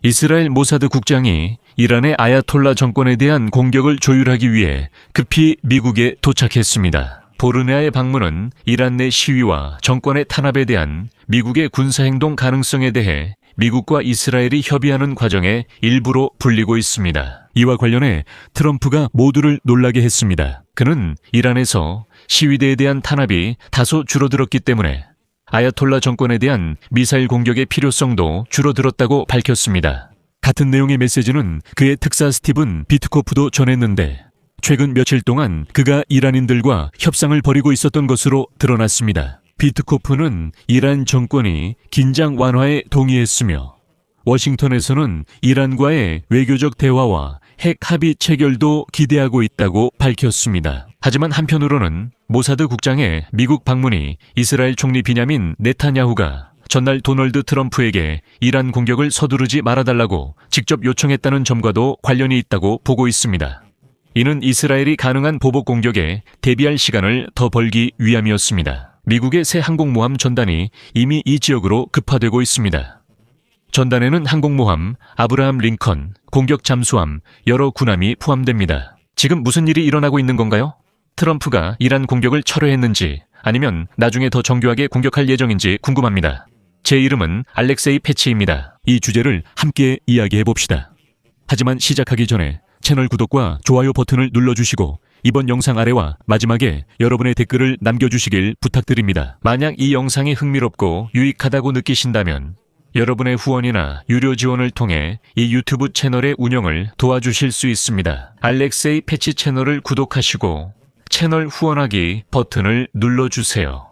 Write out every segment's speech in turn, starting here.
이스라엘 모사드 국장이 이란의 아야톨라 정권에 대한 공격을 조율하기 위해 급히 미국에 도착했습니다. 보르네아의 방문은 이란 내 시위와 정권의 탄압에 대한 미국의 군사행동 가능성에 대해 미국과 이스라엘이 협의하는 과정의 일부로 불리고 있습니다. 이와 관련해 트럼프가 모두를 놀라게 했습니다. 그는 이란에서 시위대에 대한 탄압이 다소 줄어들었기 때문에 아야톨라 정권에 대한 미사일 공격의 필요성도 줄어들었다고 밝혔습니다. 같은 내용의 메시지는 그의 특사 스티븐 비트코프도 전했는데 최근 며칠 동안 그가 이란인들과 협상을 벌이고 있었던 것으로 드러났습니다. 비트코프는 이란 정권이 긴장 완화에 동의했으며 워싱턴에서는 이란과의 외교적 대화와 핵 합의 체결도 기대하고 있다고 밝혔습니다. 하지만 한편으로는 모사드 국장의 미국 방문이 이스라엘 총리 비냐민 네타냐후가 전날 도널드 트럼프에게 이란 공격을 서두르지 말아달라고 직접 요청했다는 점과도 관련이 있다고 보고 있습니다. 이는 이스라엘이 가능한 보복 공격에 대비할 시간을 더 벌기 위함이었습니다. 미국의 새 항공모함 전단이 이미 이 지역으로 급파되고 있습니다. 전단에는 항공모함, 아브라함 링컨, 공격 잠수함, 여러 군함이 포함됩니다. 지금 무슨 일이 일어나고 있는 건가요? 트럼프가 이란 공격을 철회했는지 아니면 나중에 더 정교하게 공격할 예정인지 궁금합니다. 제 이름은 알렉세이 패치입니다. 이 주제를 함께 이야기해봅시다. 하지만 시작하기 전에 채널 구독과 좋아요 버튼을 눌러주시고 이번 영상 아래와 마지막에 여러분의 댓글을 남겨주시길 부탁드립니다. 만약 이 영상이 흥미롭고 유익하다고 느끼신다면 여러분의 후원이나 유료 지원을 통해 이 유튜브 채널의 운영을 도와주실 수 있습니다. 알렉세이 패치 채널을 구독하시고 채널 후원하기 버튼을 눌러주세요.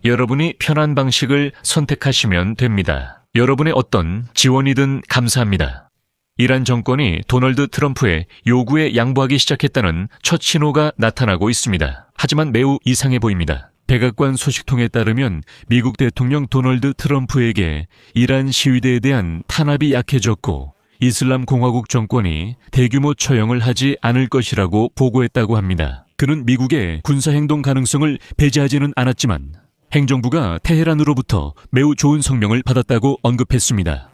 여러분이 편한 방식을 선택하시면 됩니다. 여러분의 어떤 지원이든 감사합니다. 이란 정권이 도널드 트럼프의 요구에 양보하기 시작했다는 첫 신호가 나타나고 있습니다. 하지만 매우 이상해 보입니다. 백악관 소식통에 따르면 미국 대통령 도널드 트럼프에게 이란 시위대에 대한 탄압이 약해졌고 이슬람 공화국 정권이 대규모 처형을 하지 않을 것이라고 보고했다고 합니다. 그는 미국의 군사행동 가능성을 배제하지는 않았지만 행정부가 테헤란으로부터 매우 좋은 성명을 받았다고 언급했습니다.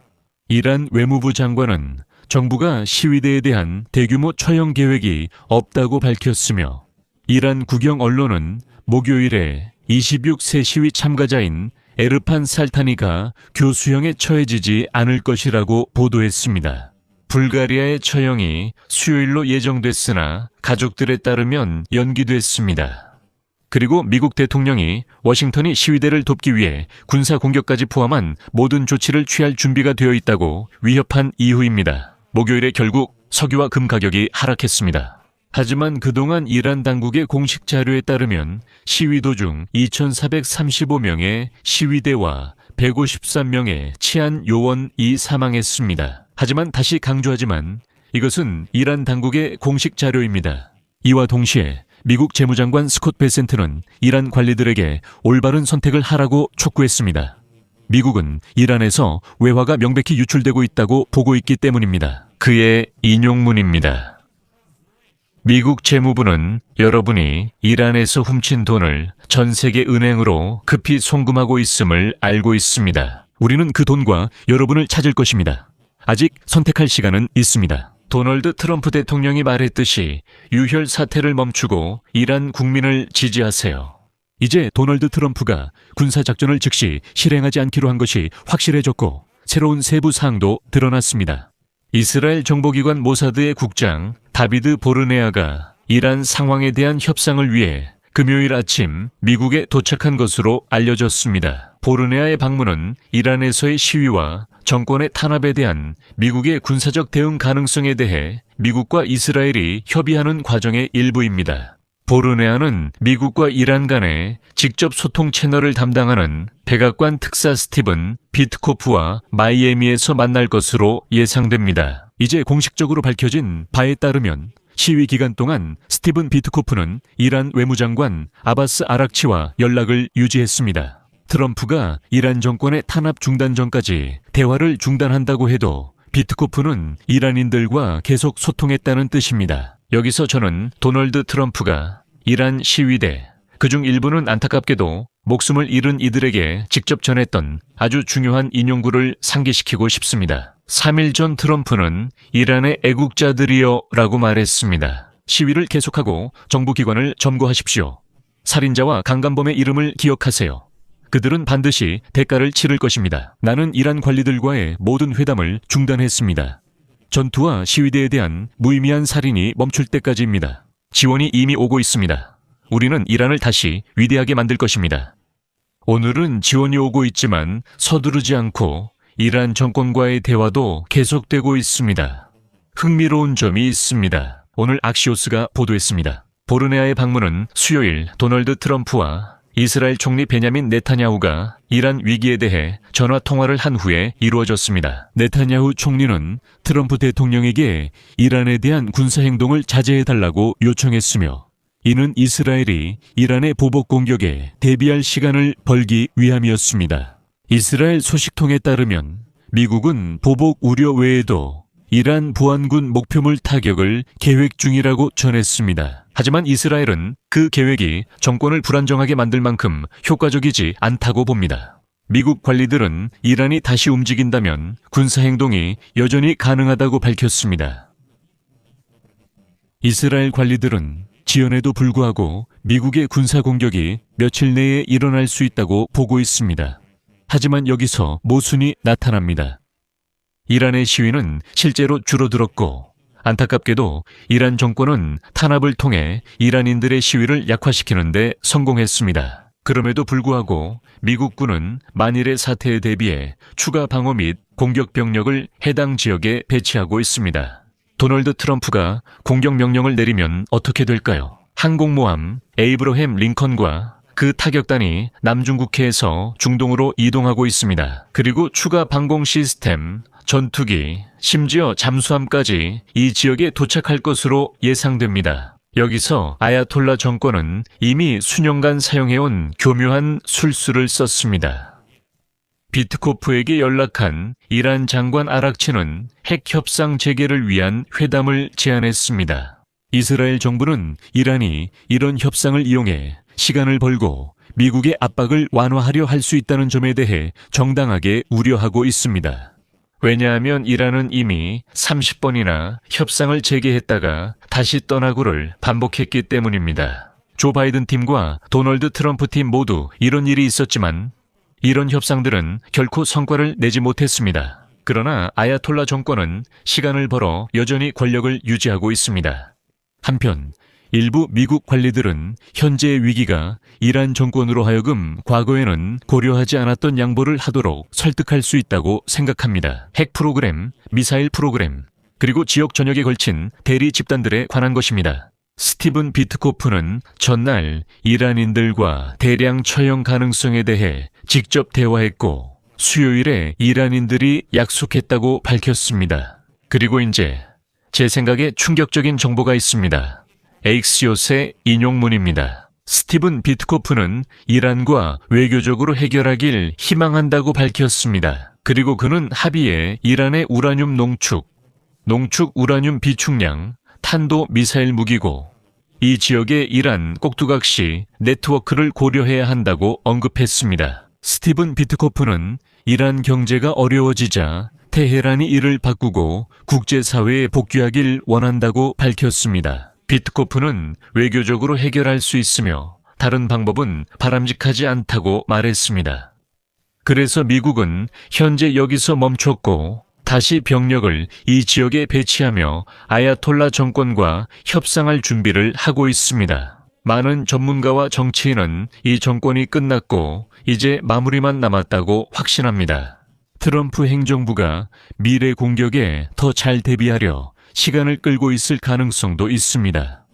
이란 외무부 장관은 정부가 시위대에 대한 대규모 처형 계획이 없다고 밝혔으며 이란 국영 언론은 목요일에 26세 시위 참가자인 에르판 살타니가 교수형에 처해지지 않을 것이라고 보도했습니다. 불가리아의 처형이 수요일로 예정됐으나 가족들에 따르면 연기됐습니다. 그리고 미국 대통령이 워싱턴이 시위대를 돕기 위해 군사 공격까지 포함한 모든 조치를 취할 준비가 되어 있다고 위협한 이후입니다. 목요일에 결국 석유와 금 가격이 하락했습니다. 하지만 그동안 이란 당국의 공식 자료에 따르면 시위 도중 2,435명의 시위대와 153명의 치안 요원이 사망했습니다. 하지만 다시 강조하지만 이것은 이란 당국의 공식 자료입니다. 이와 동시에 미국 재무장관 스콧 베센트는 이란 관리들에게 올바른 선택을 하라고 촉구했습니다. 미국은 이란에서 외화가 명백히 유출되고 있다고 보고 있기 때문입니다. 그의 인용문입니다. 미국 재무부는 여러분이 이란에서 훔친 돈을 전 세계 은행으로 급히 송금하고 있음을 알고 있습니다. 우리는 그 돈과 여러분을 찾을 것입니다. 아직 선택할 시간은 있습니다. 도널드 트럼프 대통령이 말했듯이 유혈 사태를 멈추고 이란 국민을 지지하세요. 이제 도널드 트럼프가 군사작전을 즉시 실행하지 않기로 한 것이 확실해졌고 새로운 세부 사항도 드러났습니다. 이스라엘 정보기관 모사드의 국장 다비드 보르네아가 이란 상황에 대한 협상을 위해 금요일 아침 미국에 도착한 것으로 알려졌습니다. 보르네아의 방문은 이란에서의 시위와 정권의 탄압에 대한 미국의 군사적 대응 가능성에 대해 미국과 이스라엘이 협의하는 과정의 일부입니다. 보르네아는 미국과 이란 간의 직접 소통 채널을 담당하는 백악관 특사 스티븐 비트코프와 마이애미에서 만날 것으로 예상됩니다. 이제 공식적으로 밝혀진 바에 따르면 시위 기간 동안 스티븐 비트코프는 이란 외무장관 아바스 아락치와 연락을 유지했습니다. 트럼프가 이란 정권의 탄압 중단 전까지 대화를 중단한다고 해도 비트코프는 이란인들과 계속 소통했다는 뜻입니다. 여기서 저는 도널드 트럼프가 이란 시위대, 그중 일부는 안타깝게도 목숨을 잃은 이들에게 직접 전했던 아주 중요한 인용구를 상기시키고 싶습니다. 3일 전 트럼프는 이란의 애국자들이여 라고 말했습니다. 시위를 계속하고 정부기관을 점거하십시오. 살인자와 강간범의 이름을 기억하세요. 그들은 반드시 대가를 치를 것입니다. 나는 이란 관리들과의 모든 회담을 중단했습니다. 전투와 시위대에 대한 무의미한 살인이 멈출 때까지입니다. 지원이 이미 오고 있습니다. 우리는 이란을 다시 위대하게 만들 것입니다. 오늘은 지원이 오고 있지만 서두르지 않고 이란 정권과의 대화도 계속되고 있습니다. 흥미로운 점이 있습니다. 오늘 악시오스가 보도했습니다. 보르네아의 방문은 수요일 도널드 트럼프와 이스라엘 총리 베냐민 네타냐후가 이란 위기에 대해 전화 통화를 한 후에 이루어졌습니다. 네타냐후 총리는 트럼프 대통령에게 이란에 대한 군사행동을 자제해달라고 요청했으며 이는 이스라엘이 이란의 보복 공격에 대비할 시간을 벌기 위함이었습니다. 이스라엘 소식통에 따르면 미국은 보복 우려 외에도 이란 보안군 목표물 타격을 계획 중이라고 전했습니다. 하지만 이스라엘은 그 계획이 정권을 불안정하게 만들 만큼 효과적이지 않다고 봅니다. 미국 관리들은 이란이 다시 움직인다면 군사행동이 여전히 가능하다고 밝혔습니다. 이스라엘 관리들은 지연에도 불구하고 미국의 군사 공격이 며칠 내에 일어날 수 있다고 보고 있습니다. 하지만 여기서 모순이 나타납니다. 이란의 시위는 실제로 줄어들었고 안타깝게도 이란 정권은 탄압을 통해 이란인들의 시위를 약화시키는 데 성공했습니다. 그럼에도 불구하고 미국군은 만일의 사태에 대비해 추가 방어 및 공격 병력을 해당 지역에 배치하고 있습니다. 도널드 트럼프가 공격 명령을 내리면 어떻게 될까요? 항공모함 에이브러햄 링컨과 그 타격단이 남중국해에서 중동으로 이동하고 있습니다. 그리고 추가 방공 시스템, 전투기, 심지어 잠수함까지 이 지역에 도착할 것으로 예상됩니다. 여기서 아야톨라 정권은 이미 수년간 사용해온 교묘한 술수를 썼습니다. 비트코프에게 연락한 이란 장관 아락치는 핵 협상 재개를 위한 회담을 제안했습니다. 이스라엘 정부는 이란이 이런 협상을 이용해 시간을 벌고 미국의 압박을 완화하려 할 수 있다는 점에 대해 정당하게 우려하고 있습니다. 왜냐하면 이란은 이미 30번이나 협상을 재개했다가 다시 떠나고를 반복했기 때문입니다. 조 바이든 팀과 도널드 트럼프 팀 모두 이런 일이 있었지만 이런 협상들은 결코 성과를 내지 못했습니다. 그러나 아야톨라 정권은 시간을 벌어 여전히 권력을 유지하고 있습니다. 한편 일부 미국 관리들은 현재의 위기가 이란 정권으로 하여금 과거에는 고려하지 않았던 양보를 하도록 설득할 수 있다고 생각합니다. 핵 프로그램, 미사일 프로그램, 그리고 지역 전역에 걸친 대리 집단들에 관한 것입니다. 스티븐 비트코프는 전날 이란인들과 대량 처형 가능성에 대해 직접 대화했고 수요일에 이란인들이 약속했다고 밝혔습니다. 그리고 이제 제 생각에 충격적인 정보가 있습니다. 엑시오스의 인용문입니다. 스티븐 비트코프는 이란과 외교적으로 해결하길 희망한다고 밝혔습니다. 그리고 그는 합의에 이란의 우라늄 농축 우라늄 비축량, 탄도 미사일 무기고 이 지역의 이란 꼭두각시 네트워크를 고려해야 한다고 언급했습니다. 스티븐 비트코프는 이란 경제가 어려워지자 테헤란이 이를 바꾸고 국제사회에 복귀하길 원한다고 밝혔습니다. 비트코프는 외교적으로 해결할 수 있으며 다른 방법은 바람직하지 않다고 말했습니다. 그래서 미국은 현재 여기서 멈췄고 다시 병력을 이 지역에 배치하며 아야톨라 정권과 협상할 준비를 하고 있습니다. 많은 전문가와 정치인은 이 정권이 끝났고 이제 마무리만 남았다고 확신합니다. 트럼프 행정부가 미래 공격에 더 잘 대비하려 시간을 끌고 있을 가능성도 있습니다.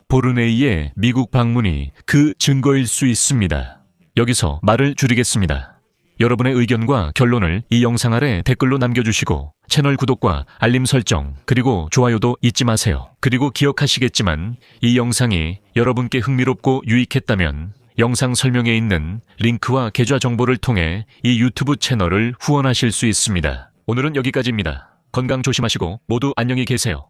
보르네이의 미국 방문이 그 증거일 수 있습니다. 여기서 말을 줄이겠습니다. 여러분의 의견과 결론을 이 영상 아래 댓글로 남겨주시고 채널 구독과 알림 설정 그리고 좋아요도 잊지 마세요. 그리고 기억하시겠지만 이 영상이 여러분께 흥미롭고 유익했다면 영상 설명에 있는 링크와 계좌 정보를 통해 이 유튜브 채널을 후원하실 수 있습니다. 오늘은 여기까지입니다. 건강 조심하시고 모두 안녕히 계세요.